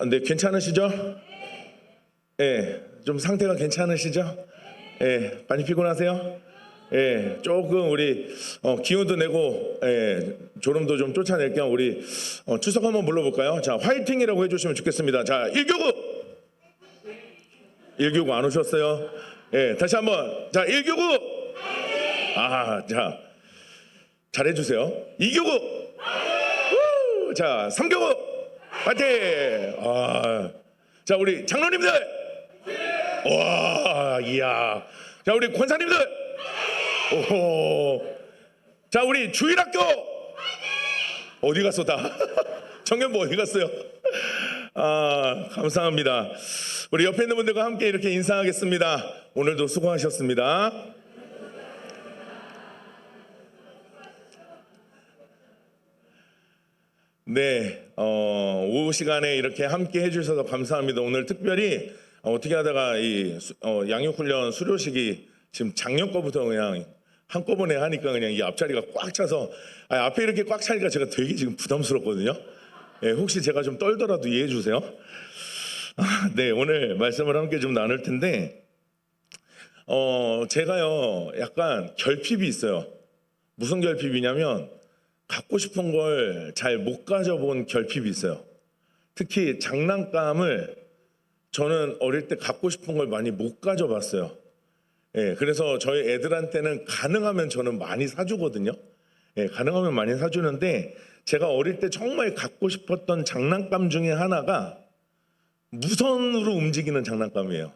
네, 괜찮으시죠? 예, 좀 상태가 괜찮으시죠? 예, 많이 피곤하세요? 예, 조금 우리 기운도 내고 졸음도 좀 쫓아낼 겸 우리 추석 한번 불러볼까요? 자, 화이팅이라고 해주시면 좋겠습니다. 자, 1교구 안 오셨어요? 예, 다시 한번 자, 1교구 자, 잘해주세요. 2교구 자, 3교구 화이팅! 자, 우리 장로님들 와, 이야. 자, 우리 권사님들 오호. 자, 우리 주일학교 어디 갔어 다? 청년부 어디 갔어요? 감사합니다. 우리 옆에 있는 분들과 함께 이렇게 인사하겠습니다. 오늘도 수고하셨습니다. 네, 오후 시간에 이렇게 함께 해주셔서 감사합니다. 오늘 특별히 어떻게 하다가 이 양육훈련 수료식이 지금 작년 거부터 그냥 한꺼번에 하니까 그냥 이 앞자리가 꽉 차서 앞에 이렇게 꽉 차니까 제가 되게 지금 부담스럽거든요. 예, 혹시 제가 좀 떨더라도 이해해 주세요. 네, 오늘 말씀을 함께 좀 나눌 텐데 제가요 약간 결핍이 있어요. 무슨 결핍이냐면 갖고 싶은 걸 잘 못 가져본 결핍이 있어요. 특히 장난감을 저는 어릴 때 갖고 싶은 걸 많이 못 가져봤어요. 예, 그래서 저희 애들한테는 가능하면 저는 많이 사주거든요. 예, 가능하면 많이 사주는데 제가 어릴 때 정말 갖고 싶었던 장난감 중에 하나가 무선으로 움직이는 장난감이에요.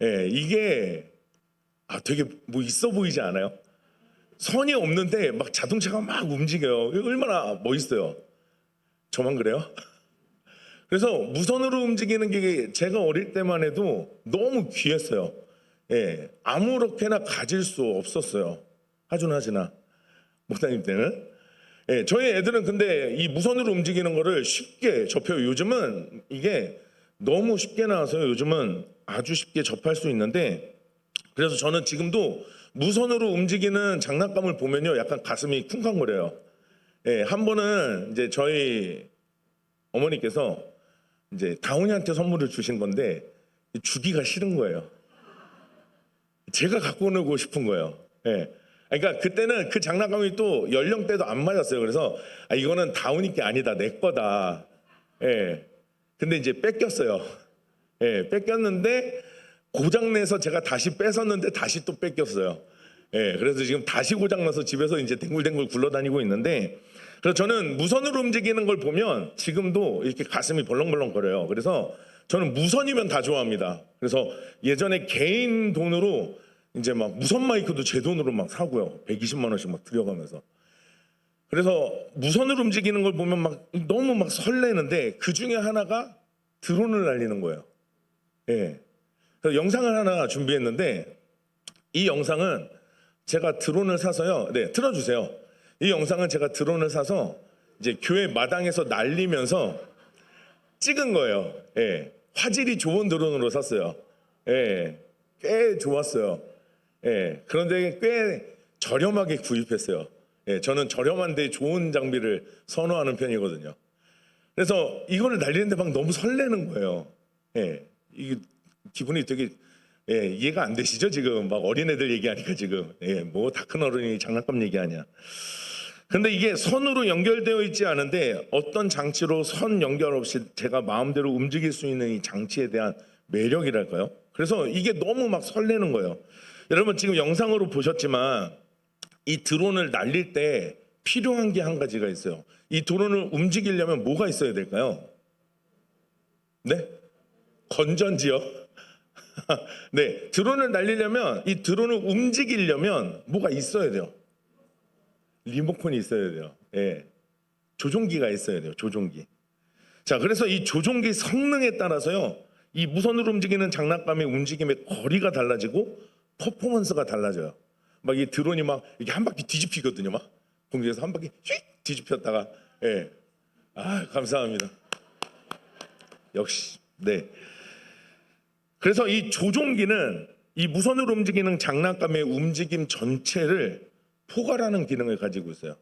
예, 이게 되게 뭐 있어 보이지 않아요? 선이 없는데 막 자동차가 막 움직여요. 얼마나 멋있어요. 저만 그래요? 그래서 무선으로 움직이는 게 제가 어릴 때만 해도 너무 귀했어요. 예, 아무렇게나 가질 수 없었어요. 하준하시나 목사님 때는. 예, 저희 애들은 근데 이 무선으로 움직이는 거를 쉽게 접해요. 요즘은 이게 너무 쉽게 나와서요. 요즘은 아주 쉽게 접할 수 있는데 그래서 저는 지금도 무선으로 움직이는 장난감을 보면요 약간 가슴이 쿵쾅거려요. 예, 한 번은 이제 저희 어머니께서 이제 다운이한테 선물을 주신 건데 주기가 싫은 거예요. 제가 갖고 오고 싶은 거예요. 예. 그러니까 그때는 그 장난감이 또 연령대도 안 맞았어요. 그래서 이거는 다운이 게 아니다, 내 거다. 예. 근데 이제 뺏겼어요. 예, 뺏겼는데 고장내서 제가 다시 뺏었는데 다시 또 뺏겼어요. 예, 그래서 지금 다시 고장나서 집에서 이제 댕굴댕굴 굴러다니고 있는데 그래서 저는 무선으로 움직이는 걸 보면 지금도 이렇게 가슴이 벌렁벌렁거려요. 그래서 저는 무선이면 다 좋아합니다. 그래서 예전에 개인 돈으로 이제 막 무선 마이크도 제 돈으로 막 사고요. 120만 원씩 막 들여가면서. 그래서 무선으로 움직이는 걸 보면 막 너무 막 설레는데 그 중에 하나가 드론을 날리는 거예요. 예. 그래서 영상을 하나 준비했는데 이 영상은 제가 드론을 사서요. 네, 틀어주세요. 이 영상은 제가 드론을 사서 이제 교회 마당에서 날리면서 찍은 거예요. 예. 화질이 좋은 드론으로 샀어요. 예. 꽤 좋았어요. 예. 그런데 꽤 저렴하게 구입했어요. 예. 저는 저렴한데 좋은 장비를 선호하는 편이거든요. 그래서 이거를 날리는데 막 너무 설레는 거예요. 예. 이게 기분이 되게 이해가 안 되시죠? 지금 막 어린애들 얘기하니까 지금 뭐 다 큰 어른이 장난감 얘기하냐. 근데 이게 선으로 연결되어 있지 않은데 어떤 장치로 선 연결 없이 제가 마음대로 움직일 수 있는 이 장치에 대한 매력이랄까요? 그래서 이게 너무 막 설레는 거예요. 여러분 지금 영상으로 보셨지만 이 드론을 날릴 때 필요한 게 한 가지가 있어요. 이 드론을 움직이려면 뭐가 있어야 될까요? 네? 건전지요? 네, 드론을 날리려면 이 드론을 움직이려면 뭐가 있어야 돼요. 리모컨이 있어야 돼요. 예, 조종기가 있어야 돼요. 조종기. 자, 그래서 이 조종기 성능에 따라서요, 이 무선으로 움직이는 장난감의 움직임의 거리가 달라지고 퍼포먼스가 달라져요. 막 이 드론이 막 이렇게 한 바퀴 뒤집히거든요. 막 공중에서 한 바퀴 휙 뒤집혔다가 감사합니다. 역시 네. 그래서 이 조종기는 이 무선으로 움직이는 장난감의 움직임 전체를 포괄하는 기능을 가지고 있어요.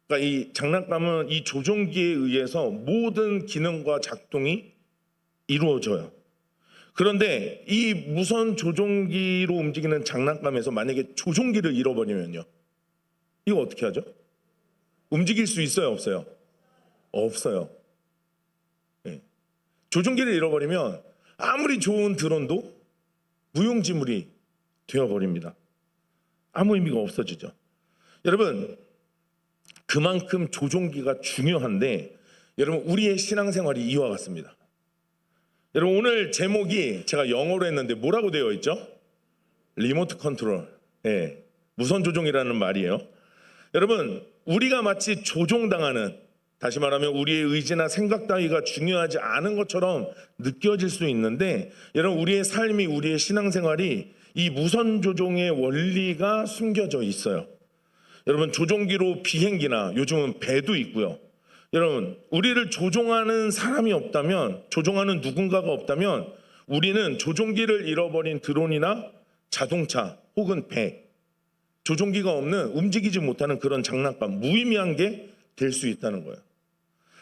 그러니까 이 장난감은 이 조종기에 의해서 모든 기능과 작동이 이루어져요. 그런데 이 무선 조종기로 움직이는 장난감에서 만약에 조종기를 잃어버리면요, 이거 어떻게 하죠? 움직일 수 있어요, 없어요? 없어요. 예. 조종기를 잃어버리면 아무리 좋은 드론도 무용지물이 되어버립니다. 아무 의미가 없어지죠. 여러분, 그만큼 조종기가 중요한데, 여러분, 우리의 신앙생활이 이와 같습니다. 여러분, 오늘 제목이 제가 영어로 했는데 뭐라고 되어 있죠? 리모트 컨트롤. 예, 무선 조종이라는 말이에요. 여러분, 우리가 마치 조종당하는, 다시 말하면 우리의 의지나 생각 따위가 중요하지 않은 것처럼 느껴질 수 있는데, 여러분, 우리의 삶이, 우리의 신앙생활이 이 무선 조종의 원리가 숨겨져 있어요. 여러분, 조종기로 비행기나 요즘은 배도 있고요. 여러분, 우리를 조종하는 사람이 없다면, 조종하는 누군가가 없다면 우리는 조종기를 잃어버린 드론이나 자동차 혹은 배, 조종기가 없는 움직이지 못하는 그런 장난감, 무의미한 게 될 수 있다는 거예요.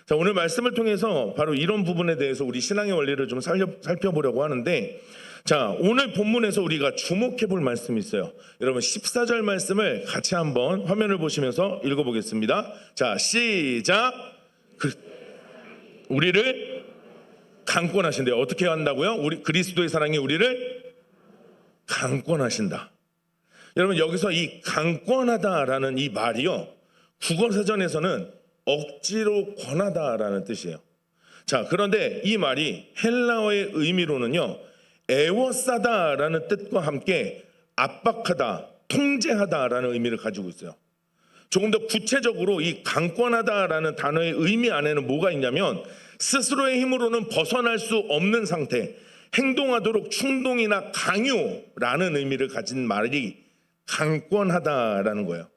자, 오늘 말씀을 통해서 바로 이런 부분에 대해서 우리 신앙의 원리를 좀 살펴보려고 하는데, 자, 오늘 본문에서 우리가 주목해 볼 말씀이 있어요. 여러분, 14절 말씀을 같이 한번 화면을 보시면서 읽어보겠습니다. 자, 시작. 우리를 강권하신대요. 어떻게 한다고요? 우리 그리스도의 사랑이 우리를 강권하신다. 여러분, 여기서 이 강권하다라는 이 말이요, 국어사전에서는 억지로 권하다라는 뜻이에요. 자, 그런데 이 말이 헬라어의 의미로는요, 애워싸다라는 뜻과 함께 압박하다, 통제하다라는 의미를 가지고 있어요. 조금 더 구체적으로 이 강권하다라는 단어의 의미 안에는 뭐가 있냐면, 스스로의 힘으로는 벗어날 수 없는 상태, 행동하도록 충동이나 강요라는 의미를 가진 말이 강권하다라는 거예요.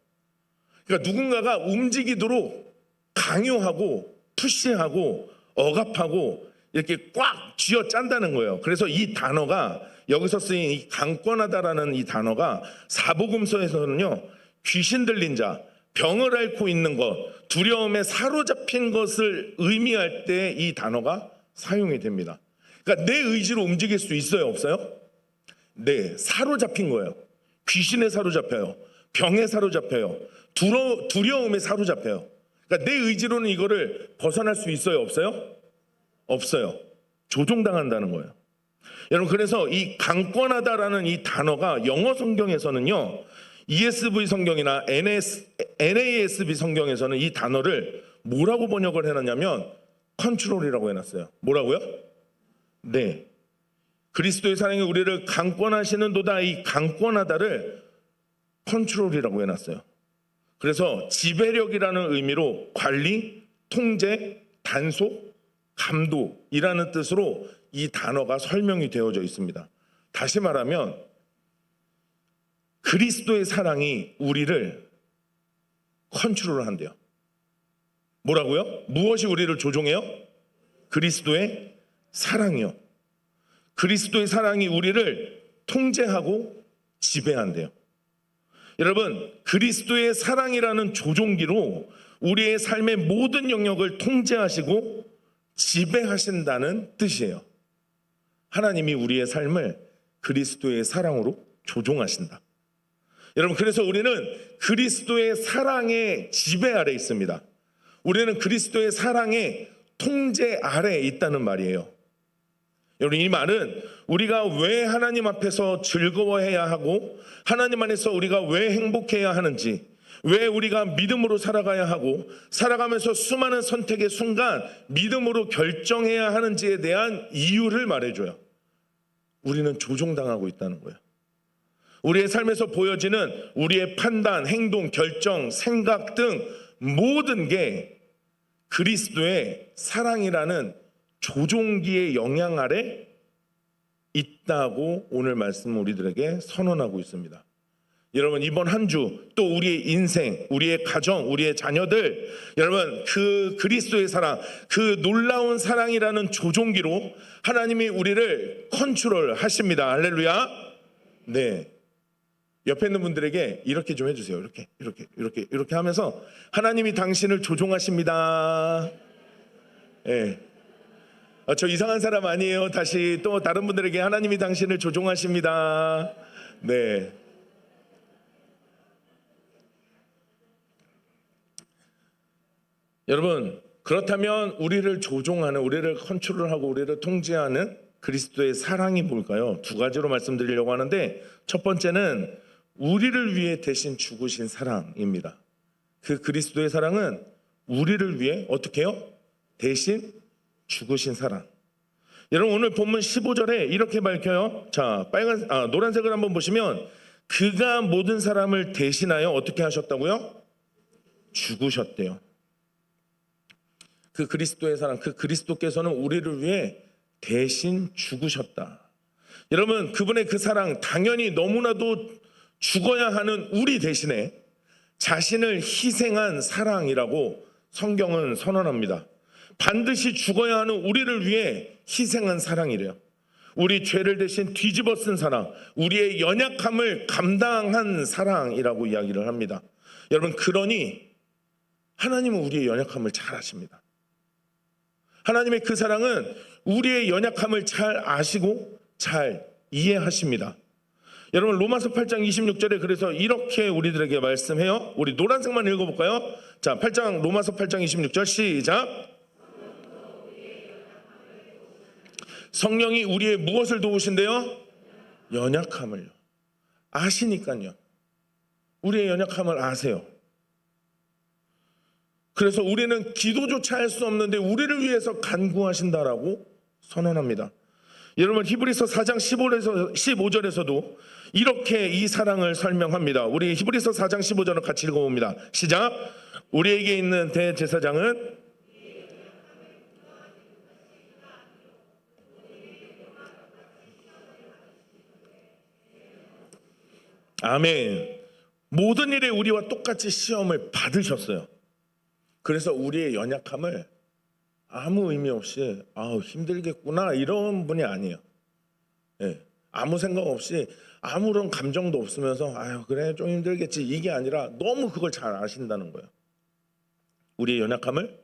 그러니까 누군가가 움직이도록 강요하고 푸시하고 억압하고 이렇게 꽉 쥐어 짠다는 거예요. 그래서 이 단어가, 여기서 쓰인 이 강권하다라는 이 단어가 사복음서에서는요, 귀신 들린 자, 병을 앓고 있는 것, 두려움에 사로잡힌 것을 의미할 때 이 단어가 사용이 됩니다. 그러니까 내 의지로 움직일 수 있어요, 없어요? 네, 사로잡힌 거예요. 귀신에 사로잡혀요. 병에 사로잡혀요. 두려움에 사로잡혀요. 그러니까 내 의지로는 이거를 벗어날 수 있어요, 없어요? 없어요. 조종당한다는 거예요. 여러분, 그래서 이 강권하다라는 이 단어가 영어 성경에서는요, ESV 성경이나 NASB 성경에서는 이 단어를 뭐라고 번역을 해놨냐면 컨트롤이라고 해놨어요. 뭐라고요? 네, 그리스도의 사랑이 우리를 강권하시는도다, 이 강권하다를 컨트롤이라고 해놨어요. 그래서 지배력이라는 의미로 관리, 통제, 단속, 감독이라는 뜻으로 이 단어가 설명이 되어져 있습니다. 다시 말하면 그리스도의 사랑이 우리를 컨트롤을 한대요. 뭐라고요? 무엇이 우리를 조종해요? 그리스도의 사랑이요. 그리스도의 사랑이 우리를 통제하고 지배한대요. 여러분, 그리스도의 사랑이라는 조종기로 우리의 삶의 모든 영역을 통제하시고 지배하신다는 뜻이에요. 하나님이 우리의 삶을 그리스도의 사랑으로 조종하신다. 여러분, 그래서 우리는 그리스도의 사랑의 지배 아래 있습니다. 우리는 그리스도의 사랑의 통제 아래에 있다는 말이에요. 여러분, 이 말은 우리가 왜 하나님 앞에서 즐거워해야 하고 하나님 안에서 우리가 왜 행복해야 하는지, 왜 우리가 믿음으로 살아가야 하고 살아가면서 수많은 선택의 순간 믿음으로 결정해야 하는지에 대한 이유를 말해줘요. 우리는 조종당하고 있다는 거예요. 우리의 삶에서 보여지는 우리의 판단, 행동, 결정, 생각 등 모든 게 그리스도의 사랑이라는 조종기의 영향 아래 있다고 오늘 말씀 우리들에게 선언하고 있습니다. 여러분, 이번 한 주 또 우리의 인생, 우리의 가정, 우리의 자녀들, 여러분, 그 그리스도의 사랑, 그 놀라운 사랑이라는 조종기로 하나님이 우리를 컨트롤 하십니다. 할렐루야. 네. 옆에 있는 분들에게 이렇게 좀 해주세요. 이렇게 하면서 하나님이 당신을 조종하십니다. 예. 저 이상한 사람 아니에요. 다시 또 다른 분들에게 하나님이 당신을 조종하십니다. 네. 여러분, 그렇다면 우리를 조종하는, 우리를 컨트롤하고 우리를 통제하는 그리스도의 사랑이 뭘까요? 두 가지로 말씀드리려고 하는데, 첫 번째는 우리를 위해 대신 죽으신 사랑입니다. 그 그리스도의 사랑은 우리를 위해 어떻게 해요? 대신 죽으신 사랑. 여러분, 오늘 본문 15절에 이렇게 밝혀요. 자, 노란색을 한번 보시면, 그가 모든 사람을 대신하여 어떻게 하셨다고요? 죽으셨대요. 그 그리스도의 사랑, 그 그리스도께서는 우리를 위해 대신 죽으셨다. 여러분, 그분의 그 사랑, 당연히 너무나도 죽어야 하는 우리 대신에 자신을 희생한 사랑이라고 성경은 선언합니다. 반드시 죽어야 하는 우리를 위해 희생한 사랑이래요. 우리 죄를 대신 뒤집어 쓴 사랑, 우리의 연약함을 감당한 사랑이라고 이야기를 합니다. 여러분, 그러니 하나님은 우리의 연약함을 잘 아십니다. 하나님의 그 사랑은 우리의 연약함을 잘 아시고 잘 이해하십니다. 여러분, 로마서 8장 26절에 그래서 이렇게 우리들에게 말씀해요. 우리 노란색만 읽어볼까요? 자, 로마서 8장 26절 시작. 성령이 우리의 무엇을 도우신대요? 연약함을요. 아시니까요. 우리의 연약함을 아세요. 그래서 우리는 기도조차 할 수 없는데 우리를 위해서 간구하신다라고 선언합니다. 여러분, 히브리서 4장 15절에서도 이렇게 이 사랑을 설명합니다. 우리 히브리서 4장 15절을 같이 읽어봅니다. 시작. 우리에게 있는 대제사장은 아멘. 모든 일에 우리와 똑같이 시험을 받으셨어요. 그래서 우리의 연약함을 아무 의미 없이 힘들겠구나 이런 분이 아니에요. 예, 아무 생각 없이 아무런 감정도 없으면서 그래 좀 힘들겠지 이게 아니라 너무 그걸 잘 아신다는 거예요. 우리의 연약함을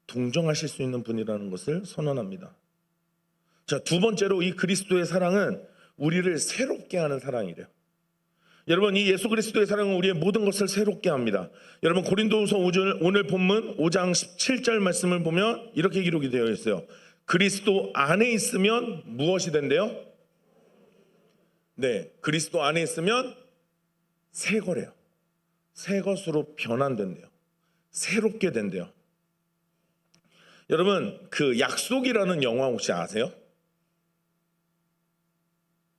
동정하실 수 있는 분이라는 것을 선언합니다. 자, 두 번째로 이 그리스도의 사랑은 우리를 새롭게 하는 사랑이래요. 여러분, 이 예수 그리스도의 사랑은 우리의 모든 것을 새롭게 합니다. 여러분, 고린도후서 오늘 본문 5장 17절 말씀을 보면 이렇게 기록이 되어 있어요. 그리스도 안에 있으면 무엇이 된대요? 네, 그리스도 안에 있으면 새 거래요. 새 것으로 변환된대요. 새롭게 된대요. 여러분, 그 약속이라는 영화 혹시 아세요?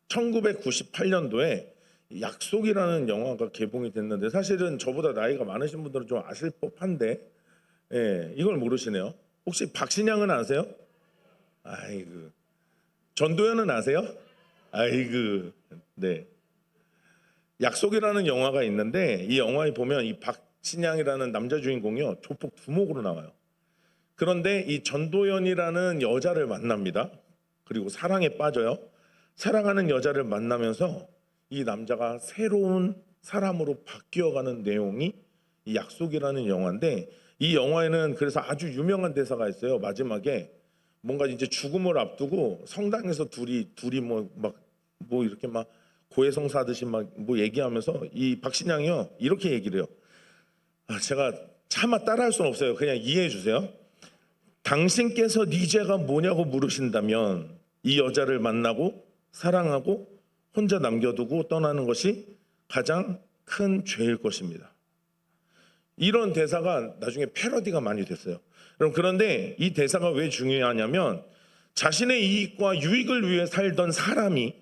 1998년도에 약속이라는 영화가 개봉이 됐는데 사실은 저보다 나이가 많으신 분들은 좀 아실 법한데 이걸 모르시네요. 혹시 박신양은 아세요? 아이고. 전도연은 아세요? 아이고. 네. 약속이라는 영화가 있는데 이 영화에 보면 이 박신양이라는 남자 주인공이요 조폭 두목으로 나와요. 그런데 이 전도연이라는 여자를 만납니다. 그리고 사랑에 빠져요. 사랑하는 여자를 만나면서 이 남자가 새로운 사람으로 바뀌어가는 내용이 이 약속이라는 영화인데 이 영화에는 그래서 아주 유명한 대사가 있어요. 마지막에 뭔가 이제 죽음을 앞두고 성당에서 둘이 뭐 이렇게 막 고해성사 하듯이 막 뭐 얘기하면서 이 박신양이요 이렇게 얘기를 해요. 제가 차마 따라할 수는 없어요. 그냥 이해해 주세요. 당신께서 네 죄가 뭐냐고 물으신다면 이 여자를 만나고 사랑하고 혼자 남겨두고 떠나는 것이 가장 큰 죄일 것입니다. 이런 대사가 나중에 패러디가 많이 됐어요. 그런데 이 대사가 왜 중요하냐면 자신의 이익과 유익을 위해 살던 사람이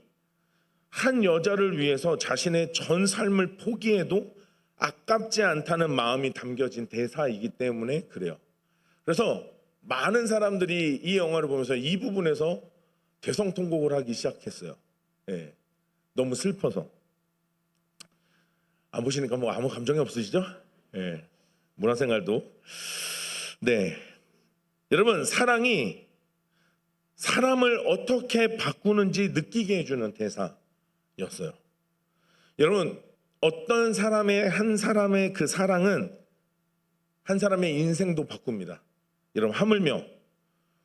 한 여자를 위해서 자신의 전 삶을 포기해도 아깝지 않다는 마음이 담겨진 대사이기 때문에 그래요. 그래서 많은 사람들이 이 영화를 보면서 이 부분에서 대성통곡을 하기 시작했어요. 예. 너무 슬퍼서. 안 보시니까 뭐 아무 감정이 없으시죠? 예. 문화생활도. 네. 여러분, 사랑이 사람을 어떻게 바꾸는지 느끼게 해주는 대사였어요. 여러분, 어떤 사람의 한 사람의 그 사랑은 한 사람의 인생도 바꿉니다. 여러분, 하물며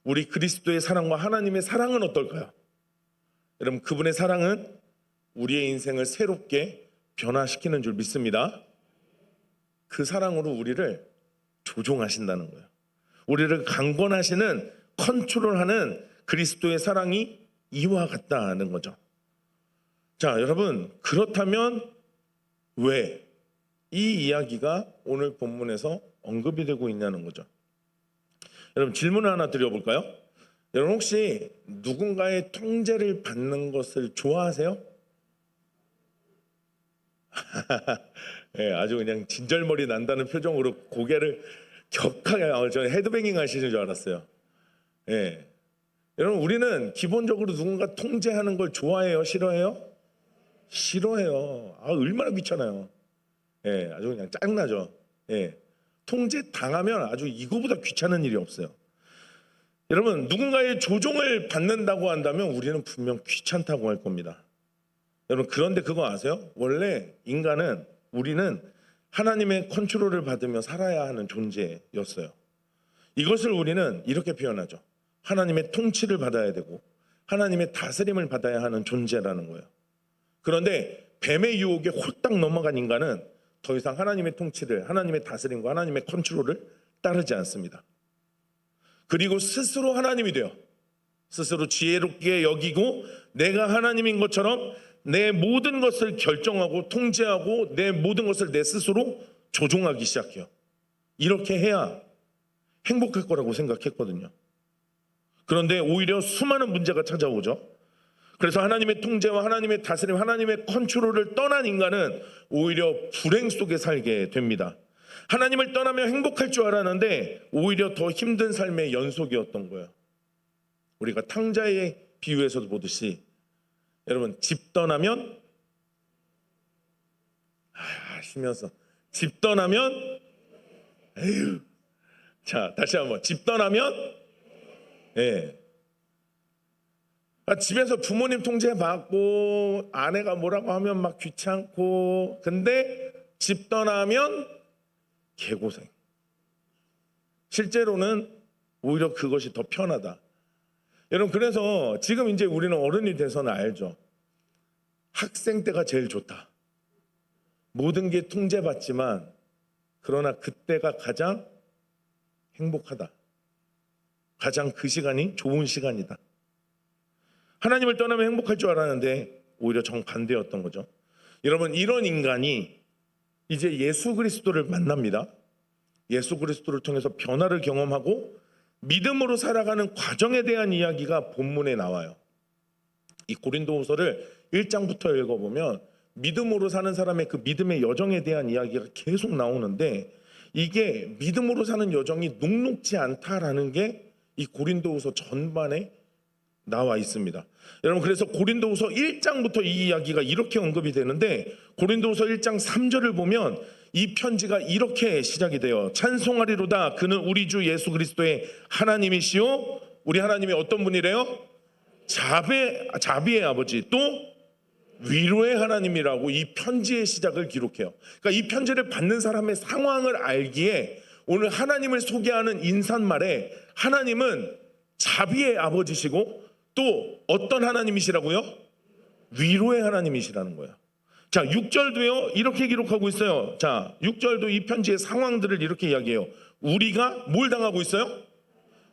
우리 그리스도의 사랑과 하나님의 사랑은 어떨까요? 여러분, 그분의 사랑은 우리의 인생을 새롭게 변화시키는 줄 믿습니다. 그 사랑으로 우리를 조종하신다는 거예요. 우리를 강권하시는, 컨트롤하는 그리스도의 사랑이 이와 같다는 거죠. 자, 여러분, 그렇다면 왜 이 이야기가 오늘 본문에서 언급이 되고 있냐는 거죠. 여러분, 질문을 하나 드려볼까요? 여러분, 혹시 누군가의 통제를 받는 것을 좋아하세요? 네, 아주 그냥 진절머리 난다는 표정으로 고개를 격하게, 저는 헤드뱅잉 하시는 줄 알았어요. 네. 여러분, 우리는 기본적으로 누군가 통제하는 걸 좋아해요? 싫어해요? 싫어해요. 얼마나 귀찮아요. 예, 아주 그냥 짜증나죠. 예, 통제 당하면 아주 이거보다 귀찮은 일이 없어요. 여러분, 누군가의 조종을 받는다고 한다면 우리는 분명 귀찮다고 할 겁니다. 여러분, 그런데 그거 아세요? 원래 우리는 하나님의 컨트롤을 받으며 살아야 하는 존재였어요. 이것을 우리는 이렇게 표현하죠. 하나님의 통치를 받아야 되고 하나님의 다스림을 받아야 하는 존재라는 거예요. 그런데 뱀의 유혹에 홀딱 넘어간 인간은 더 이상 하나님의 통치를, 하나님의 다스림과 하나님의 컨트롤을 따르지 않습니다. 그리고 스스로 하나님이 되어 스스로 지혜롭게 여기고 내가 하나님인 것처럼 내 모든 것을 결정하고 통제하고 내 모든 것을 내 스스로 조종하기 시작해요. 이렇게 해야 행복할 거라고 생각했거든요. 그런데 오히려 수많은 문제가 찾아오죠. 그래서 하나님의 통제와 하나님의 다스림, 하나님의 컨트롤을 떠난 인간은 오히려 불행 속에 살게 됩니다. 하나님을 떠나면 행복할 줄 알았는데 오히려 더 힘든 삶의 연속이었던 거예요. 우리가 탕자의 비유에서도 보듯이 여러분, 집 떠나면 하시면서 집 떠나면 에휴. 자, 다시 한번 집 떠나면 예. 집에서 부모님 통제 받고 아내가 뭐라고 하면 막 귀찮고, 근데 집 떠나면 개고생. 실제로는 오히려 그것이 더 편하다. 여러분, 그래서 지금 이제 우리는 어른이 돼서는 알죠. 학생 때가 제일 좋다. 모든 게 통제받지만 그러나 그때가 가장 행복하다. 가장 그 시간이 좋은 시간이다. 하나님을 떠나면 행복할 줄 알았는데 오히려 정반대였던 거죠. 여러분, 이런 인간이 이제 예수 그리스도를 만납니다. 예수 그리스도를 통해서 변화를 경험하고 믿음으로 살아가는 과정에 대한 이야기가 본문에 나와요. 이 고린도후서를 1장부터 읽어보면 믿음으로 사는 사람의 그 믿음의 여정에 대한 이야기가 계속 나오는데, 이게 믿음으로 사는 여정이 녹록지 않다라는 게 이 고린도후서 전반에 나와 있습니다. 여러분, 그래서 고린도후서 1장부터 이 이야기가 이렇게 언급이 되는데, 고린도후서 1장 3절을 보면 이 편지가 이렇게 시작이 돼요. 찬송하리로다 그는 우리 주 예수 그리스도의 하나님이시요, 우리 하나님이 어떤 분이래요? 자비의 아버지, 또 위로의 하나님이라고 이 편지의 시작을 기록해요. 그러니까 이 편지를 받는 사람의 상황을 알기에 오늘 하나님을 소개하는 인사말에 하나님은 자비의 아버지시고 또 어떤 하나님이시라고요? 위로의 하나님이시라는 거예요. 자, 6절도요 이렇게 기록하고 있어요. 자, 6절도 이 편지의 상황들을 이렇게 이야기해요. 우리가 뭘 당하고 있어요?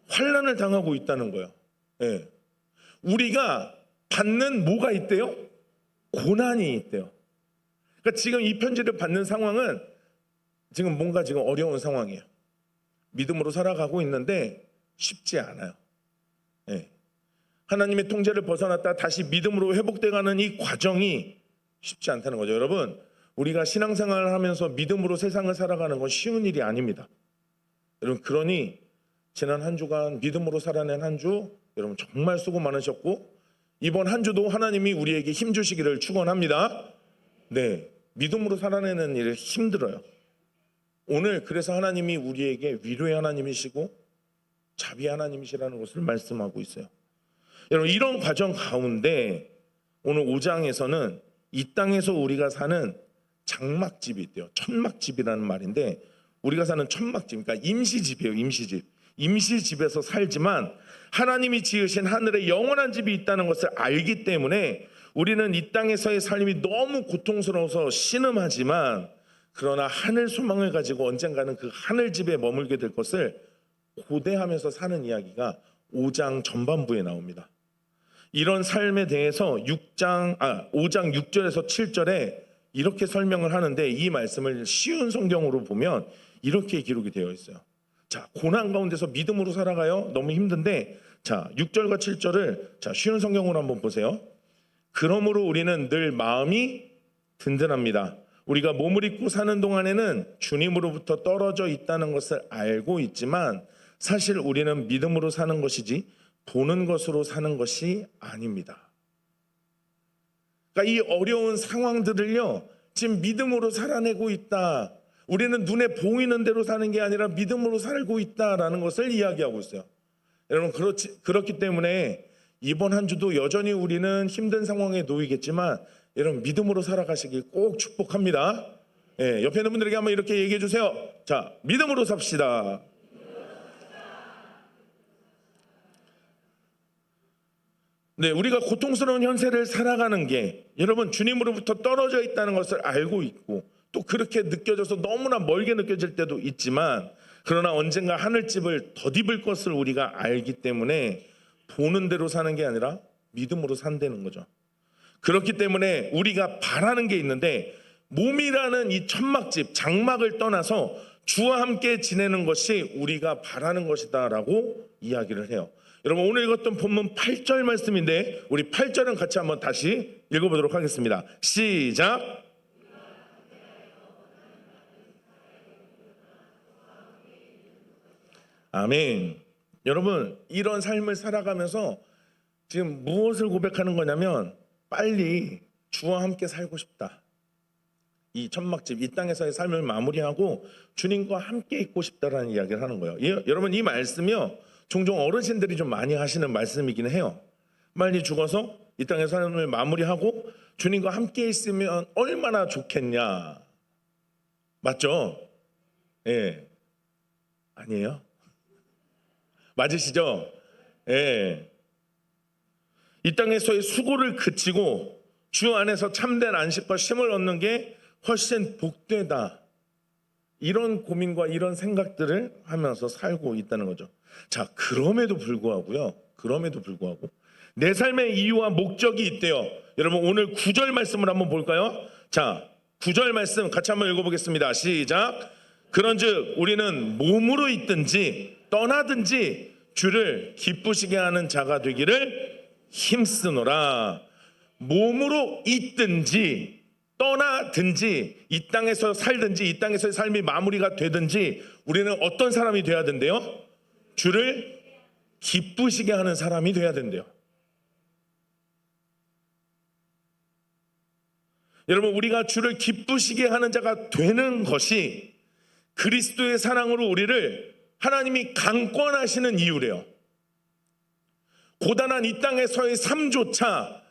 환난을 당하고 있다는 거예요. 네. 우리가 받는 뭐가 있대요? 고난이 있대요. 그러니까 지금 이 편지를 받는 상황은 지금 뭔가 지금 어려운 상황이에요. 믿음으로 살아가고 있는데 쉽지 않아요. 네. 하나님의 통제를 벗어났다 다시 믿음으로 회복돼가는 이 과정이 쉽지 않다는 거죠. 여러분, 우리가 신앙생활을 하면서 믿음으로 세상을 살아가는 건 쉬운 일이 아닙니다. 여러분, 그러니 지난 한 주간 믿음으로 살아낸 한 주 여러분 정말 수고 많으셨고, 이번 한 주도 하나님이 우리에게 힘 주시기를 축원합니다. 네, 믿음으로 살아내는 일 힘들어요. 오늘 그래서 하나님이 우리에게 위로의 하나님이시고 자비의 하나님이시라는 것을 말씀하고 있어요. 여러분, 이런 과정 가운데 오늘 5장에서는 이 땅에서 우리가 사는 장막집이 있대요. 천막집이라는 말인데 우리가 사는 천막집, 그러니까 임시집이에요. 임시집. 임시집에서 살지만 하나님이 지으신 하늘에 영원한 집이 있다는 것을 알기 때문에 우리는 이 땅에서의 삶이 너무 고통스러워서 신음하지만 그러나 하늘 소망을 가지고 언젠가는 그 하늘집에 머물게 될 것을 고대하면서 사는 이야기가 5장 전반부에 나옵니다. 이런 삶에 대해서 5장 6절에서 7절에 이렇게 설명을 하는데 이 말씀을 쉬운 성경으로 보면 이렇게 기록이 되어 있어요. 자, 고난 가운데서 믿음으로 살아가요. 너무 힘든데 자, 6절과 7절을 자, 쉬운 성경으로 한번 보세요. 그러므로 우리는 늘 마음이 든든합니다. 우리가 몸을 입고 사는 동안에는 주님으로부터 떨어져 있다는 것을 알고 있지만 사실 우리는 믿음으로 사는 것이지 보는 것으로 사는 것이 아닙니다. 그러니까 이 어려운 상황들을요, 지금 믿음으로 살아내고 있다. 우리는 눈에 보이는 대로 사는 게 아니라 믿음으로 살고 있다라는 것을 이야기하고 있어요. 여러분, 그렇기 때문에 이번 한 주도 여전히 우리는 힘든 상황에 놓이겠지만 여러분 믿음으로 살아가시길 꼭 축복합니다. 예, 옆에 있는 분들에게 한번 이렇게 얘기해 주세요. 자, 믿음으로 삽시다. 네, 우리가 고통스러운 현세를 살아가는 게 여러분 주님으로부터 떨어져 있다는 것을 알고 있고 또 그렇게 느껴져서 너무나 멀게 느껴질 때도 있지만 그러나 언젠가 하늘집을 덧입을 것을 우리가 알기 때문에 보는 대로 사는 게 아니라 믿음으로 산다는 거죠. 그렇기 때문에 우리가 바라는 게 있는데 몸이라는 이 천막집, 장막을 떠나서 주와 함께 지내는 것이 우리가 바라는 것이다라고 이야기를 해요. 여러분, 오늘 읽었던 본문 8절 말씀인데 우리 8절은 같이 한번 다시 읽어보도록 하겠습니다. 시작. 아멘. 여러분, 이런 삶을 살아가면서 지금 무엇을 고백하는 거냐면 빨리 주와 함께 살고 싶다. 이 천막집, 이 땅에서의 삶을 마무리하고 주님과 함께 있고 싶다라는 이야기를 하는 거예요. 여러분, 이 말씀이요, 종종 어르신들이 좀 많이 하시는 말씀이긴 해요. 빨리 죽어서 이 땅의 삶을 마무리하고 주님과 함께 있으면 얼마나 좋겠냐. 맞죠? 예. 아니에요? 맞으시죠? 예. 이 땅에서의 수고를 그치고 주 안에서 참된 안식과 쉼을 얻는 게 훨씬 복되다. 이런 고민과 이런 생각들을 하면서 살고 있다는 거죠. 자, 그럼에도 불구하고 내 삶의 이유와 목적이 있대요. 여러분, 오늘 9절 말씀을 한번 볼까요? 자, 9절 말씀 같이 한번 읽어보겠습니다. 시작. 그런즉 우리는 몸으로 있든지 떠나든지 주를 기쁘시게 하는 자가 되기를 힘쓰노라. 몸으로 있든지 떠나든지 이 땅에서 살든지 이 땅에서의 삶이 마무리가 되든지 우리는 어떤 사람이 돼야 된대요? 주를 기쁘시게 하는 사람이 돼야 된대요. 여러분, 우리가 주를 기쁘시게 하는 자가 되는 것이 그리스도의 사랑으로 우리를 하나님이 강권하시는 이유래요. 고단한 이 땅에서의 삶조차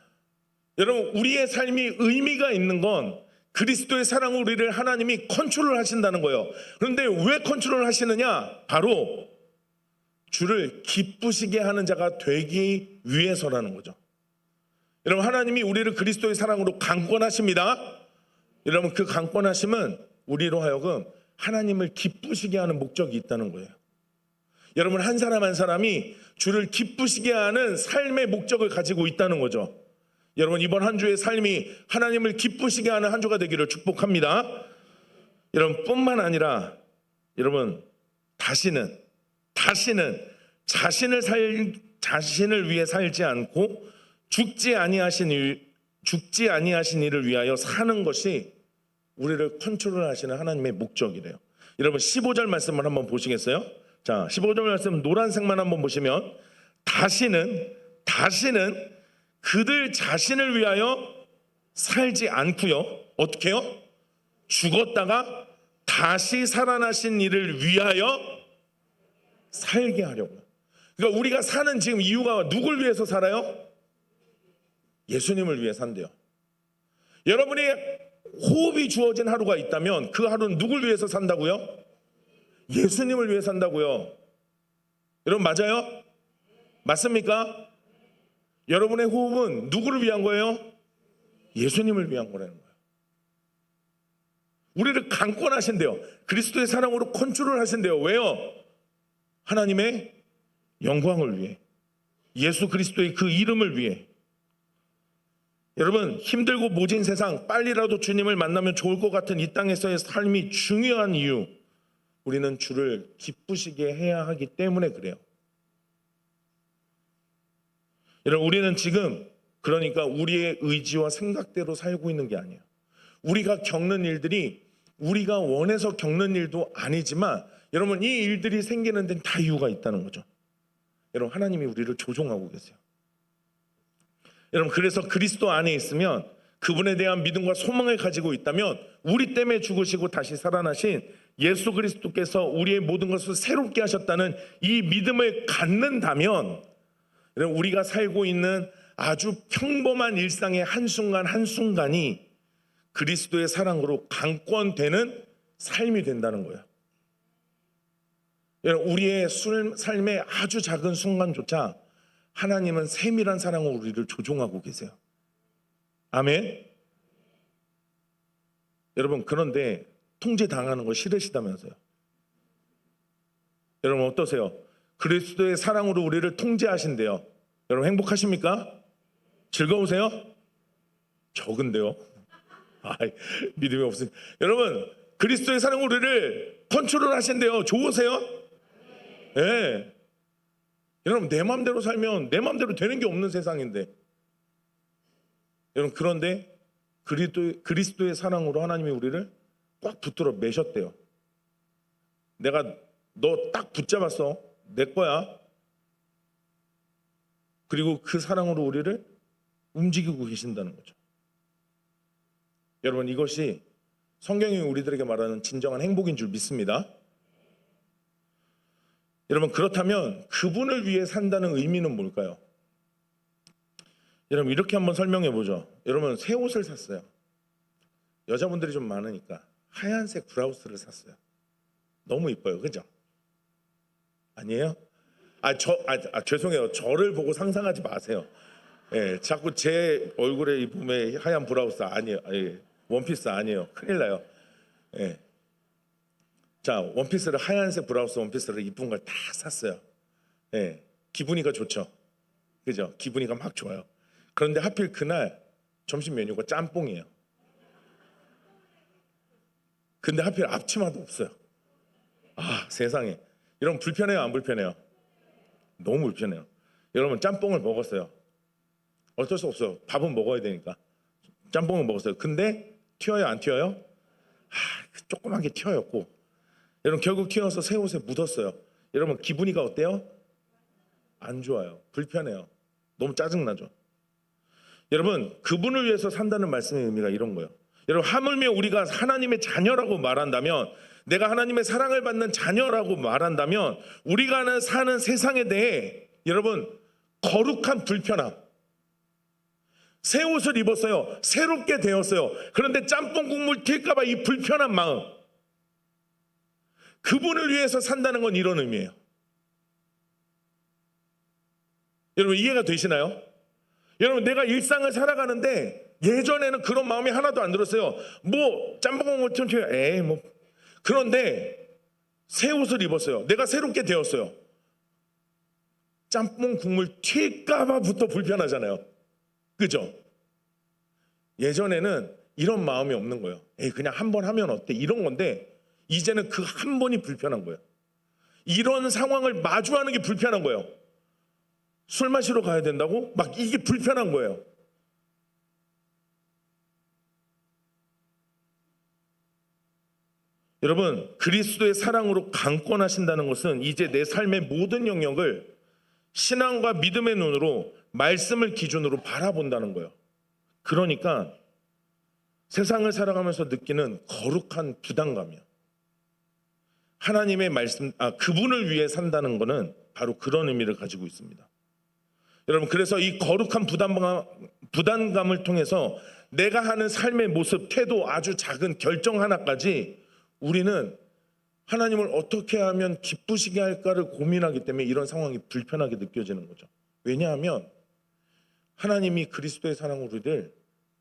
여러분, 우리의 삶이 의미가 있는 건 그리스도의 사랑으로 우리를 하나님이 컨트롤 하신다는 거예요. 그런데 왜 컨트롤 하시느냐? 바로 주를 기쁘시게 하는 자가 되기 위해서라는 거죠. 여러분, 하나님이 우리를 그리스도의 사랑으로 강권하십니다. 여러분, 그 강권하심은 우리로 하여금 하나님을 기쁘시게 하는 목적이 있다는 거예요. 여러분, 한 사람 한 사람이 주를 기쁘시게 하는 삶의 목적을 가지고 있다는 거죠. 여러분, 이번 한 주의 삶이 하나님을 기쁘시게 하는 한 주가 되기를 축복합니다. 여러분, 뿐만 아니라 여러분 다시는 자신을 위해 살지 않고 죽지 아니하신 이를 위하여 사는 것이 우리를 컨트롤하시는 하나님의 목적이래요. 여러분, 15절 말씀을 한번 보시겠어요? 자, 15절 말씀 노란색만 한번 보시면 다시는 그들 자신을 위하여 살지 않고요. 어떻게 해요? 죽었다가 다시 살아나신 이를 위하여 살게 하려고요. 그러니까 우리가 사는 지금 이유가 누굴 위해서 살아요? 예수님을 위해 산대요. 여러분이 호흡이 주어진 하루가 있다면 그 하루는 누굴 위해서 산다고요? 예수님을 위해 산다고요. 여러분 맞아요? 맞습니까? 여러분의 호흡은 누구를 위한 거예요? 예수님을 위한 거라는 거예요. 우리를 강권하신대요. 그리스도의 사랑으로 컨트롤 하신대요. 왜요? 하나님의 영광을 위해, 예수 그리스도의 그 이름을 위해. 여러분, 힘들고 모진 세상, 빨리라도 주님을 만나면 좋을 것 같은 이 땅에서의 삶이 중요한 이유, 우리는 주를 기쁘시게 해야 하기 때문에 그래요. 여러분, 우리는 지금 그러니까 우리의 의지와 생각대로 살고 있는 게 아니에요. 우리가 겪는 일들이 우리가 원해서 겪는 일도 아니지만, 여러분, 이 일들이 생기는 데는 다 이유가 있다는 거죠. 여러분, 하나님이 우리를 조종하고 계세요. 여러분, 그래서 그리스도 안에 있으면, 그분에 대한 믿음과 소망을 가지고 있다면, 우리 때문에 죽으시고 다시 살아나신 예수 그리스도께서 우리의 모든 것을 새롭게 하셨다는 이 믿음을 갖는다면, 여러분, 우리가 살고 있는 아주 평범한 일상의 한순간 한순간이 그리스도의 사랑으로 강권되는 삶이 된다는 거예요. 여러분, 우리의 삶의 아주 작은 순간조차 하나님은 세밀한 사랑으로 우리를 조종하고 계세요. 아멘. 여러분, 그런데 통제당하는 거 싫으시다면서요. 여러분 어떠세요? 그리스도의 사랑으로 우리를 통제하신대요. 여러분 행복하십니까? 즐거우세요? 적은데요. 믿음이 없으니. 여러분, 그리스도의 사랑으로 우리를 컨트롤 하신대요. 좋으세요? 네. 여러분, 내 마음대로 살면 내 마음대로 되는 게 없는 세상인데, 여러분, 그런데 그리스도의 사랑으로 하나님이 우리를 꽉 붙들어 매셨대요. 내가 너 딱 붙잡았어. 내 거야. 그리고 그 사랑으로 우리를 움직이고 계신다는 거죠. 여러분, 이것이 성경이 우리들에게 말하는 진정한 행복인 줄 믿습니다. 여러분, 그렇다면 그분을 위해 산다는 의미는 뭘까요? 여러분, 이렇게 한번 설명해 보죠. 여러분, 새 옷을 샀어요. 여자분들이 좀 많으니까 하얀색 브라우스를 샀어요. 너무 이뻐요. 그죠? 아니에요? 죄송해요. 저를 보고 상상하지 마세요. 예, 자꾸 제 얼굴에 입으면 하얀 브라우스 아니에요. 예, 원피스 아니에요. 큰일 나요. 예. 자, 원피스를, 하얀색 브라우스 원피스를 이쁜 걸 다 샀어요. 예, 기분이가 좋죠. 그죠? 기분이가 막 좋아요. 그런데 하필 그날 점심 메뉴가 짬뽕이에요. 근데 하필 앞치마도 없어요. 세상에. 여러분, 불편해요, 안 불편해요? 너무 불편해요. 여러분, 짬뽕을 먹었어요. 어쩔 수 없어요. 밥은 먹어야 되니까. 짬뽕을 먹었어요. 근데 튀어요, 안 튀어요? 조그맣게 튀어였고, 여러분, 결국 튀어서 새 옷에 묻었어요. 여러분, 기분이가 어때요? 안 좋아요. 불편해요. 너무 짜증나죠. 여러분, 그분을 위해서 산다는 말씀의 의미가 이런 거예요. 여러분, 하물며 우리가 하나님의 자녀라고 말한다면, 내가 하나님의 사랑을 받는 자녀라고 말한다면, 우리가 사는 세상에 대해 여러분 거룩한 불편함, 새 옷을 입었어요. 새롭게 되었어요. 그런데 짬뽕 국물 튈까 봐 이 불편한 마음, 그분을 위해서 산다는 건 이런 의미예요. 여러분, 이해가 되시나요? 여러분, 내가 일상을 살아가는데 예전에는 그런 마음이 하나도 안 들었어요. 뭐 짬뽕 국물 튀어, 뭐. 그런데 새 옷을 입었어요. 내가 새롭게 되었어요. 짬뽕 국물 튈까 봐부터 불편하잖아요. 그죠? 예전에는 이런 마음이 없는 거예요. 그냥 한 번 하면 어때? 이런 건데, 이제는 그 한 번이 불편한 거예요. 이런 상황을 마주하는 게 불편한 거예요. 술 마시러 가야 된다고? 막 이게 불편한 거예요. 여러분, 그리스도의 사랑으로 강권하신다는 것은 이제 내 삶의 모든 영역을 신앙과 믿음의 눈으로, 말씀을 기준으로 바라본다는 거예요. 그러니까 세상을 살아가면서 느끼는 거룩한 부담감이요. 하나님의 말씀, 그분을 위해 산다는 것은 바로 그런 의미를 가지고 있습니다. 여러분, 그래서 이 거룩한 부담감을 통해서 내가 하는 삶의 모습, 태도, 아주 작은 결정 하나까지 우리는 하나님을 어떻게 하면 기쁘시게 할까를 고민하기 때문에 이런 상황이 불편하게 느껴지는 거죠. 왜냐하면 하나님이 그리스도의 사랑으로 우리를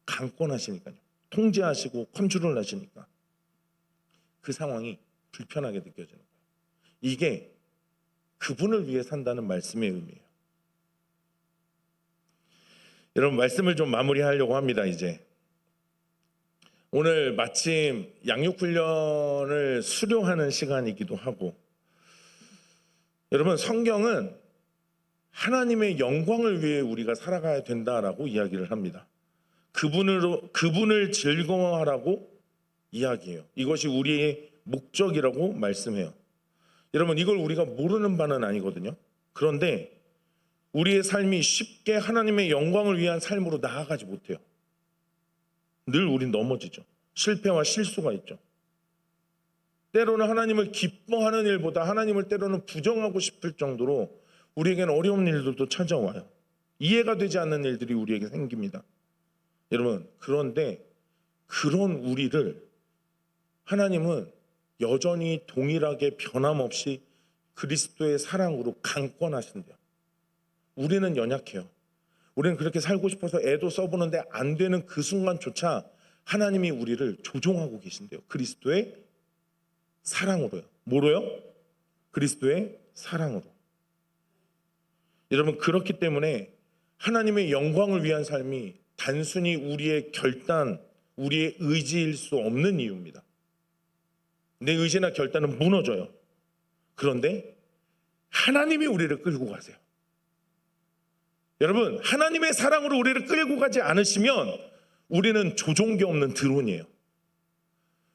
강권하시니까요. 통제하시고 컨트롤 하시니까 그 상황이 불편하게 느껴지는 거예요. 이게 그분을 위해 산다는 말씀의 의미예요. 여러분, 말씀을 좀 마무리하려고 합니다. 이제 오늘 마침 양육훈련을 수료하는 시간이기도 하고, 여러분, 성경은 하나님의 영광을 위해 우리가 살아가야 된다라고 이야기를 합니다. 그분을 즐거워하라고 이야기해요. 이것이 우리의 목적이라고 말씀해요. 여러분, 이걸 우리가 모르는 바는 아니거든요. 그런데 우리의 삶이 쉽게 하나님의 영광을 위한 삶으로 나아가지 못해요. 늘 우린 넘어지죠. 실패와 실수가 있죠. 때로는 하나님을 기뻐하는 일보다 하나님을 때로는 부정하고 싶을 정도로 우리에게는 어려운 일들도 찾아와요. 이해가 되지 않는 일들이 우리에게 생깁니다. 여러분, 그런데 그런 우리를 하나님은 여전히 동일하게 변함없이 그리스도의 사랑으로 강권하신대요. 우리는 연약해요. 우리는 그렇게 살고 싶어서 애도 써보는데 안 되는 그 순간조차 하나님이 우리를 조종하고 계신대요. 그리스도의 사랑으로요. 뭐로요? 그리스도의 사랑으로. 여러분, 그렇기 때문에 하나님의 영광을 위한 삶이 단순히 우리의 결단, 우리의 의지일 수 없는 이유입니다. 내 의지나 결단은 무너져요. 그런데 하나님이 우리를 끌고 가세요. 여러분, 하나님의 사랑으로 우리를 끌고 가지 않으시면 우리는 조종기 없는 드론이에요.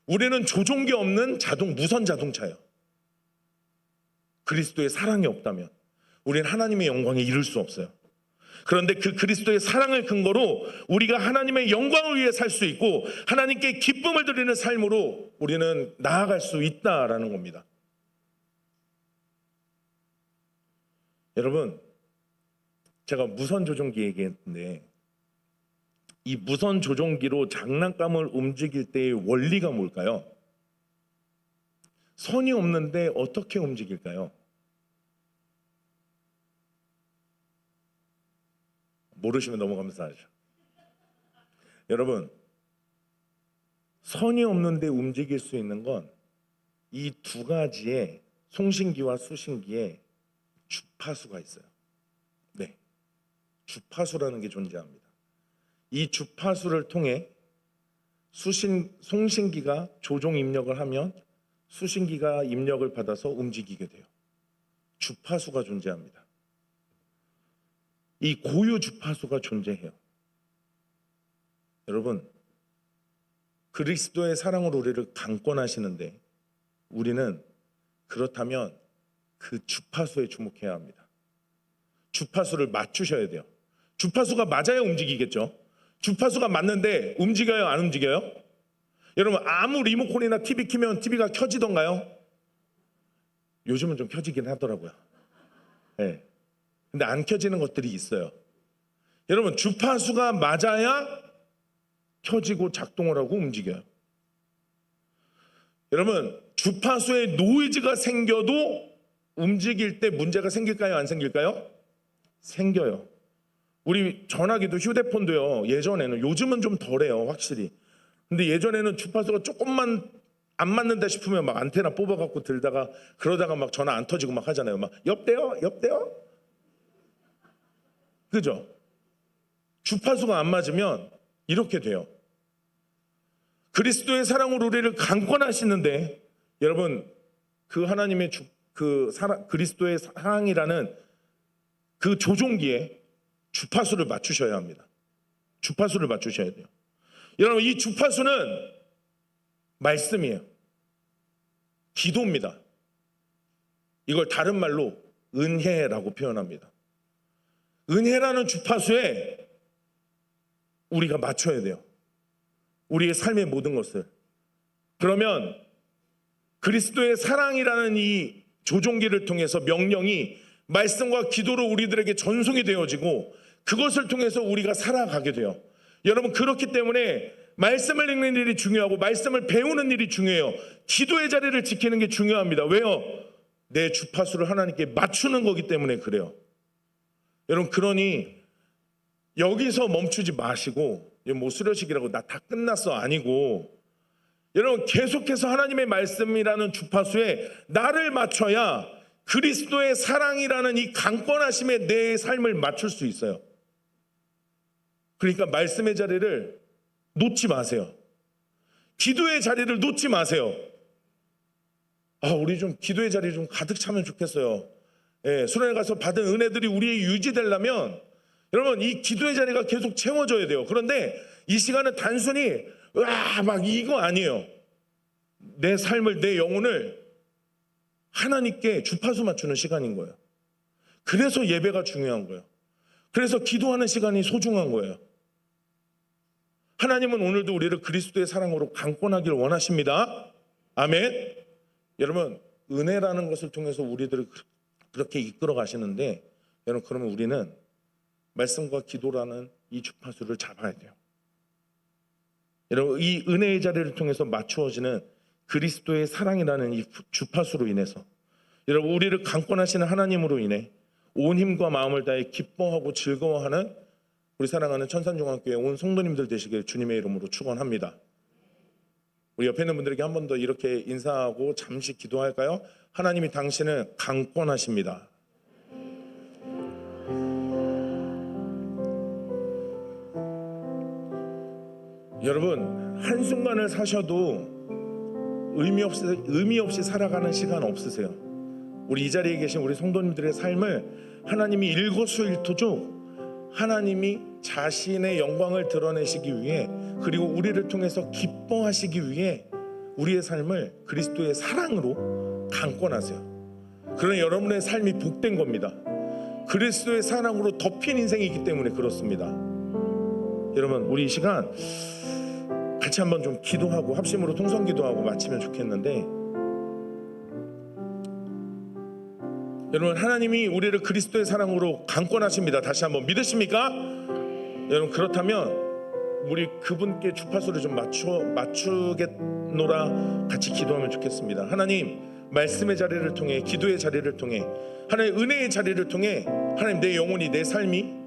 우리는 조종기 없는 무선 자동차예요. 그리스도의 사랑이 없다면 우리는 하나님의 영광에 이를 수 없어요. 그런데 그 그리스도의 사랑을 근거로 우리가 하나님의 영광을 위해 살 수 있고 하나님께 기쁨을 드리는 삶으로 우리는 나아갈 수 있다라는 겁니다. 여러분, 제가 무선 조종기 얘기했는데 이 무선 조종기로 장난감을 움직일 때의 원리가 뭘까요? 선이 없는데 어떻게 움직일까요? 모르시면 너무 감사하죠. 여러분, 선이 없는데 움직일 수 있는 건 이 두 가지의 송신기와 수신기에 주파수가 있어요. 네, 주파수라는 게 존재합니다. 이 주파수를 통해 송신기가 조종 입력을 하면 수신기가 입력을 받아서 움직이게 돼요. 주파수가 존재합니다. 이 고유 주파수가 존재해요. 여러분, 그리스도의 사랑으로 우리를 강권하시는데 우리는 그렇다면 그 주파수에 주목해야 합니다. 주파수를 맞추셔야 돼요. 주파수가 맞아야 움직이겠죠. 주파수가 맞는데 움직여요, 안 움직여요? 여러분, 아무 리모컨이나 TV 키면 TV가 켜지던가요? 요즘은 좀 켜지긴 하더라고요. 네. 근데 안 켜지는 것들이 있어요. 여러분, 주파수가 맞아야 켜지고 작동을 하고 움직여요. 여러분, 주파수에 노이즈가 생겨도 움직일 때 문제가 생길까요, 안 생길까요? 생겨요. 우리 전화기도 휴대폰도요. 예전에는, 요즘은 좀 덜해요, 확실히. 근데 예전에는 주파수가 조금만 안 맞는다 싶으면 막 안테나 뽑아갖고 들다가 그러다가 막 전화 안 터지고 막 하잖아요. 막 여보세요? 여보세요? 그죠? 주파수가 안 맞으면 이렇게 돼요. 그리스도의 사랑으로 우리를 강권하시는데 여러분, 그 하나님의 그리스도의 사랑이라는 그 조종기에 주파수를 맞추셔야 합니다. 주파수를 맞추셔야 돼요. 여러분, 이 주파수는 말씀이에요. 기도입니다. 이걸 다른 말로 은혜라고 표현합니다. 은혜라는 주파수에 우리가 맞춰야 돼요. 우리의 삶의 모든 것을. 그러면 그리스도의 사랑이라는 이 조종기를 통해서 명령이 말씀과 기도로 우리들에게 전송이 되어지고 그것을 통해서 우리가 살아가게 돼요. 여러분, 그렇기 때문에 말씀을 읽는 일이 중요하고 말씀을 배우는 일이 중요해요. 기도의 자리를 지키는 게 중요합니다. 왜요? 내 주파수를 하나님께 맞추는 거기 때문에 그래요. 여러분, 그러니 여기서 멈추지 마시고, 뭐 수료식이라고 나 다 끝났어 아니고, 여러분 계속해서 하나님의 말씀이라는 주파수에 나를 맞춰야 그리스도의 사랑이라는 이 강권하심에 내 삶을 맞출 수 있어요. 그러니까 말씀의 자리를 놓지 마세요. 기도의 자리를 놓지 마세요. 우리 좀 기도의 자리 좀 가득 차면 좋겠어요. 수련회 가서 받은 은혜들이 우리에 유지되려면 여러분 이 기도의 자리가 계속 채워져야 돼요. 그런데 이 시간은 단순히 막 이거 아니에요. 내 삶을, 내 영혼을 하나님께 주파수 맞추는 시간인 거예요. 그래서 예배가 중요한 거예요. 그래서 기도하는 시간이 소중한 거예요. 하나님은 오늘도 우리를 그리스도의 사랑으로 강권하길 원하십니다. 아멘. 여러분, 은혜라는 것을 통해서 우리들을 그렇게 이끌어 가시는데, 여러분 그러면 우리는 말씀과 기도라는 이 주파수를 잡아야 돼요. 여러분, 이 은혜의 자리를 통해서 맞추어지는 그리스도의 사랑이라는 이 주파수로 인해서 여러분 우리를 강권하시는 하나님으로 인해 온 힘과 마음을 다해 기뻐하고 즐거워하는 우리 사랑하는 천산중앙교회 온 성도님들 되시길 주님의 이름으로 축원합니다. 우리 옆에 있는 분들에게 한 번 더 이렇게 인사하고 잠시 기도할까요? 하나님이 당신을 강권하십니다. 여러분, 한순간을 사셔도 의미 없이 살아가는 시간 없으세요. 우리 이 자리에 계신 우리 성도님들의 삶을 하나님이 일거수일투족 하나님이 자신의 영광을 드러내시기 위해, 그리고 우리를 통해서 기뻐하시기 위해 우리의 삶을 그리스도의 사랑으로 강권하세요. 그러나 여러분의 삶이 복된 겁니다. 그리스도의 사랑으로 덮인 인생이기 때문에 그렇습니다. 여러분, 우리 이 시간 같이 한번 좀 기도하고 합심으로 통성기도하고 마치면 좋겠는데, 여러분 하나님이 우리를 그리스도의 사랑으로 강권하십니다. 다시 한번 믿으십니까? 여러분 그렇다면 우리 그분께 주파수를 좀 맞추겠노라 같이 기도하면 좋겠습니다. 하나님, 말씀의 자리를 통해, 기도의 자리를 통해, 하나님 은혜의 자리를 통해 하나님 내 영혼이, 내 삶이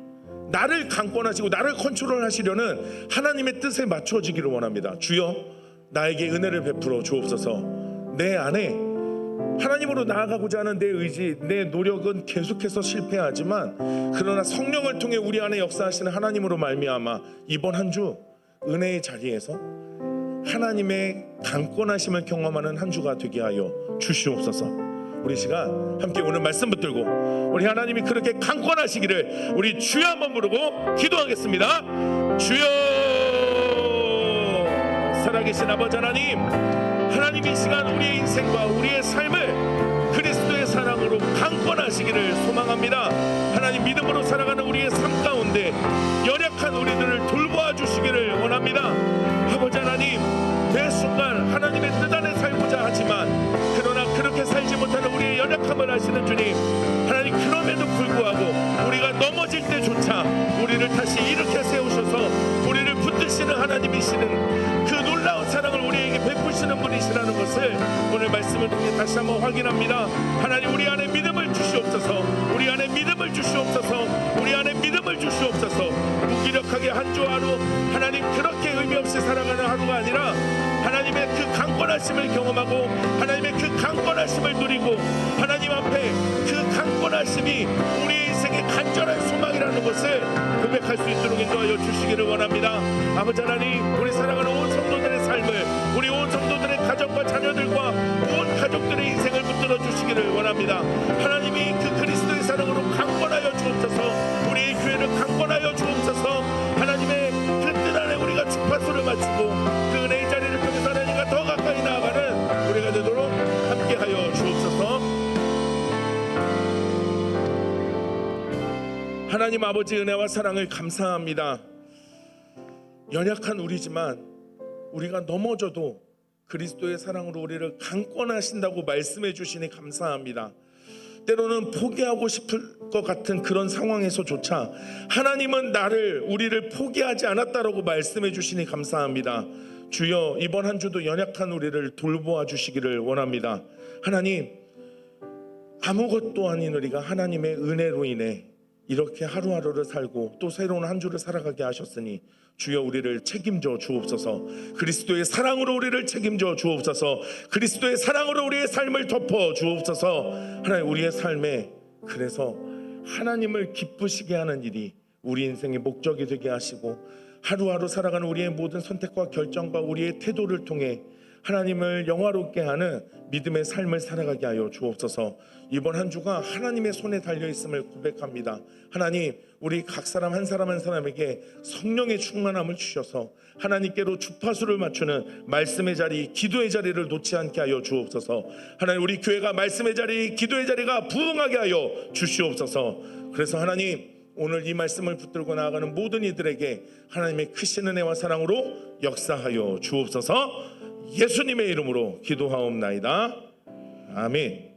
나를 강권하시고 나를 컨트롤하시려는 하나님의 뜻에 맞춰지기를 원합니다. 주여, 나에게 은혜를 베풀어 주옵소서. 내 안에 하나님으로 나아가고자 하는 내 의지, 내 노력은 계속해서 실패하지만 그러나 성령을 통해 우리 안에 역사하시는 하나님으로 말미암아 이번 한 주 은혜의 자리에서 하나님의 강권하심을 경험하는 한 주가 되게 하여 주시옵소서. 우리 시간 함께 오늘 말씀 붙들고 우리 하나님이 그렇게 강권하시기를 우리 주여 한번 부르고 기도하겠습니다. 주여, 살아계신 아버지 하나님, 하나님이 이 시간 우리의 인생과 우리의 삶을 그리스도의 사랑으로 강권하시기를 소망합니다. 하나님, 믿음으로 살아가는 우리의 삶 가운데 연약한 우리들을 돌보아 주시기를 원합니다. 아버지 하나님, 매 순간 하나님의 뜻 안에 살고자 하지만 그러나 그렇게 살지 못하는 우리의 연약함을 아시는 주님, 하나님 그럼에도 불구하고 우리가 넘어질 때조차 우리를 다시 일으켜 세우셔서 우리를 붙드시는 하나님이시는 그 놀라운 사랑을 우리에게 베푸시는 분이시라는 것을 오늘 말씀을 통해 다시 한번 확인합니다. 하나님, 우리 안에 믿음을 주시옵소서. 우리 안에 믿음을 주시옵소서. 우리 안에 믿음을 주시옵소서. 무기력하게 한 주 하루 하나님 그렇게 의미 없이 살아가는 하루가 아니라 하나님의 그 강권하심을 경험하고 하나님의 그 강권하심을 누리고 하나님 앞에 그 강권하심이 우리의 인생의 간절한 소망이라는 것을 고백할 수 있도록 인도하여 주시기를 원합니다. 아버지 하나님, 우리 사랑하는 온 성도들의 삶을, 우리 온 성도들의 가정과 자녀들과 온 가족들의 인생을 붙들어 주시기를 원합니다. 하나님이 그 그리스도의 사랑으로 강권하여 주옵소서. 우리의 교회를 강권하여 주옵소서. 하나님의 그 뜻 안에 우리가 주파수를 맞추고 그 은혜의 자리를 통해서 하나님과 더 가까이 나아가는 우리가 되도록 함께하여 주옵소서. 하나님 아버지, 은혜와 사랑을 감사합니다. 연약한 우리지만 우리가 넘어져도 그리스도의 사랑으로 우리를 강권하신다고 말씀해 주시니 감사합니다. 때로는 포기하고 싶을 것 같은 그런 상황에서조차 하나님은 우리를 포기하지 않았다라고 말씀해 주시니 감사합니다. 주여, 이번 한 주도 연약한 우리를 돌보아 주시기를 원합니다. 하나님, 아무것도 아닌 우리가 하나님의 은혜로 인해 이렇게 하루하루를 살고 또 새로운 한 주를 살아가게 하셨으니 주여, 우리를 책임져 주옵소서. 그리스도의 사랑으로 우리를 책임져 주옵소서. 그리스도의 사랑으로 우리의 삶을 덮어 주옵소서. 하나님, 우리의 삶에 그래서 하나님을 기쁘시게 하는 일이 우리 인생의 목적이 되게 하시고, 하루하루 살아가는 우리의 모든 선택과 결정과 우리의 태도를 통해 하나님을 영화롭게 하는 믿음의 삶을 살아가게 하여 주옵소서. 이번 한 주가 하나님의 손에 달려있음을 고백합니다. 하나님, 우리 각 사람 한 사람 한 사람에게 성령의 충만함을 주셔서 하나님께로 주파수를 맞추는 말씀의 자리, 기도의 자리를 놓지 않게 하여 주옵소서. 하나님, 우리 교회가 말씀의 자리, 기도의 자리가 부흥하게 하여 주시옵소서. 그래서 하나님, 오늘 이 말씀을 붙들고 나아가는 모든 이들에게 하나님의 크신 은혜와 사랑으로 역사하여 주옵소서. 예수님의 이름으로 기도하옵나이다. 아멘.